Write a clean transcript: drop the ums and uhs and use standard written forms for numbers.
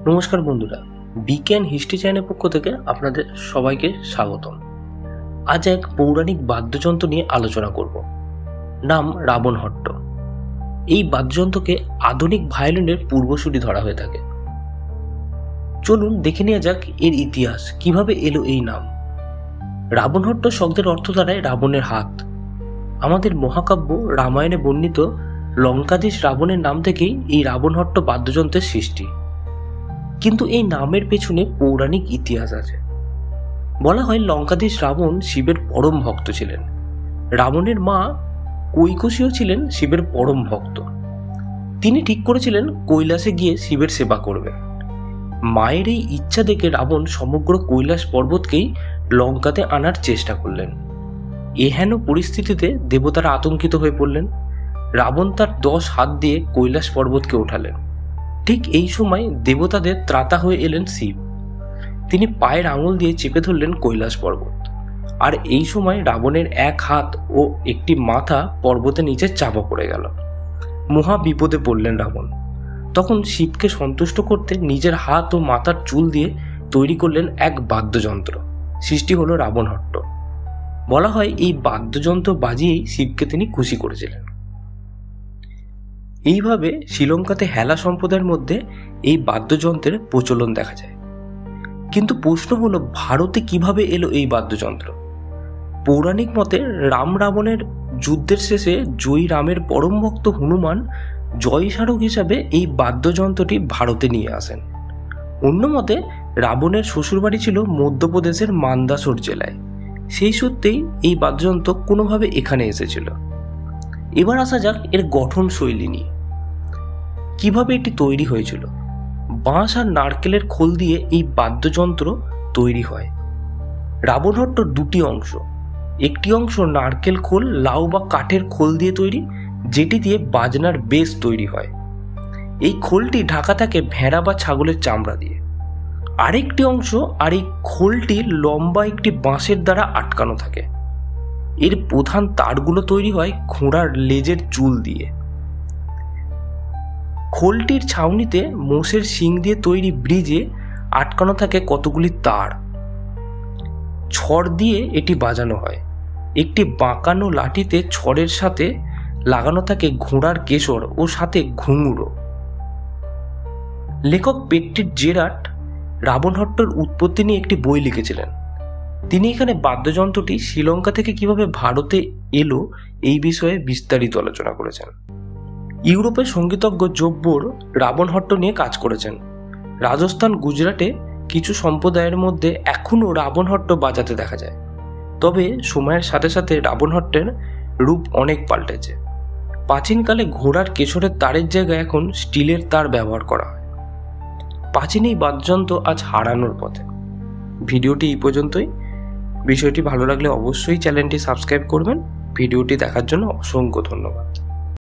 নমস্কার বন্ধুরা, বিজ্ঞান হিস্ট্রি চ্যানেলের পক্ষ থেকে আপনাদের সবাইকে স্বাগতম। আজ এক পৌরাণিক বাদ্যযন্ত্র নিয়ে আলোচনা করব। নাম রাবণহট্ট। এই বাদ্যযন্ত্রকে আধুনিক ভায়োলিনের পূর্বসূরি ধরা হয়ে থাকে। চলুন দেখে নেওয়া যাক এর ইতিহাস, কিভাবে এলো এই নাম। রাবণহট্ট শব্দের অর্থ দাঁড়ায় রাবণের হাত। আমাদের মহাকাব্য রামায়ণে বর্ণিত লঙ্কাধীশ রাবণের নাম থেকেই এই রাবণহট্ট বাদ্যযন্ত্রের সৃষ্টি। কিন্তু এই নামের পেছনে পৌরাণিক ইতিহাস আছে। বলা হয় লঙ্কাধীশ রাবণ শিবের পরম ভক্ত ছিলেন। রাবণের মা কৈকসীও ছিলেন শিবের পরম ভক্ত। তিনি ঠিক করেছিলেন কৈলাসে গিয়ে শিবের সেবা করবেন। মায়ের এই ইচ্ছা দেখে রাবণ সমগ্র কৈলাস পর্বতকেই লঙ্কাতে আনার চেষ্টা করলেন। এহেন পরিস্থিতিতে দেবতারা আতঙ্কিত হয়ে পড়লেন। রাবণ তার 10 হাত দিয়ে কৈলাস পর্বতকে ওঠালেন। ঠিক এই সময় দেবতাদের ত্রাতা হয়ে এলেন শিব। তিনি পায়ের আঙুল দিয়ে চেপে ধরলেন কৈলাস পর্বত। আর এই সময় রাবণের এক হাত ও একটি মাথা পর্বতের নিচে চাপা পড়ে গেল। মহা বিপদে পড়লেন রাবণ। তখন শিবকে সন্তুষ্ট করতে নিজের হাত ও মাথার চুল দিয়ে তৈরি করলেন এক বাদ্যযন্ত্র। সৃষ্টি হলো রাবণহট্ট। বলা হয় এই বাদ্যযন্ত্র বাজিয়েই শিবকে তিনি খুশি করেছিলেন। এইভাবে শ্রীলঙ্কাতে হেলা সম্প্রদায়ের মধ্যে এই বাদ্যযন্ত্রের প্রচলন দেখা যায়। কিন্তু প্রশ্ন হলো, ভারতে কিভাবে এলো এই বাদ্যযন্ত্র? পৌরাণিক মতে রাম রাবণের যুদ্ধের শেষে জয়ী রামের পরম ভক্ত হনুমান জয়স্মারক হিসাবে এই বাদ্যযন্ত্রটি ভারতে নিয়ে আসেন। অন্য মতে রাবণের শ্বশুরবাড়ি ছিল মধ্যপ্রদেশের মান্দাসোর জেলায়। সেই সূত্রেই এই বাদ্যযন্ত্র কোনোভাবে এখানে এসেছিল। এবার আসা যাক এর গঠন শৈলী নিয়ে। কিভাবে এটি তৈরি হয়েছিল? বাঁশ আর নারকেলের খোল দিয়ে এই বাদ্যযন্ত্র তৈরি হয়। রাবণহট্টর 2টি অংশ। একটি অংশ নারকেল খোল, লাউ বা কাঠের খোল দিয়ে তৈরি, যেটি দিয়ে বাজনার বেস তৈরি হয়। এই খোলটি ঢাকা থাকে ভেড়া বা ছাগলের চামড়া দিয়ে। আরেকটি অংশ আর এই খোলটি লম্বা একটি বাঁশের দ্বারা আটকানো থাকে। এর প্রধান তারগুলো তৈরি হয় ঘোড়ার লেজের চুল দিয়ে। খোলটির ছাউনিতে মোষের শিং দিয়ে তৈরি ব্রিজে আটকানো থাকে কতগুলি তার। ছড় দিয়ে এটি বাজানো হয়। একটি বাঁকানো লাঠিতে ছড়ের সাথে লাগানো থাকে ঘোড়ার কেশর ও সাথে ঘুঙুরও। লেখক পেট্রিট জেরাট রাবণহট্টর উৎপত্তি নিয়ে একটি বই লিখেছিলেন। তিনি এখানে বাদ্যযন্ত্রটি শ্রীলঙ্কা থেকে কিভাবে ভারতে এলো এই বিষয়ে বিস্তারিত আলোচনা করেছেন। ইউরোপের সঙ্গীতজ্ঞ জব্বর রাবণহট্ট নিয়ে কাজ করেছেন। রাজস্থান, গুজরাটে কিছু সম্প্রদায়ের মধ্যে এখনও রাবণহট্ট বাজাতে দেখা যায়। তবে সময়ের সাথে সাথে রাবণহট্টের রূপ অনেক পাল্টেছে। প্রাচীনকালে ঘোড়ার কেশরের তারের জায়গায় এখন স্টিলের তার ব্যবহার করা হয়। প্রাচীন এই বাদ্যযন্ত্র আজ হারানোর পথে। ভিডিওটি এই পর্যন্তই। বিষয়টি ভালো লাগলে অবশ্যই চ্যানেলটি সাবস্ক্রাইব করবেন। ভিডিওটি দেখার জন্য অসংখ্য ধন্যবাদ।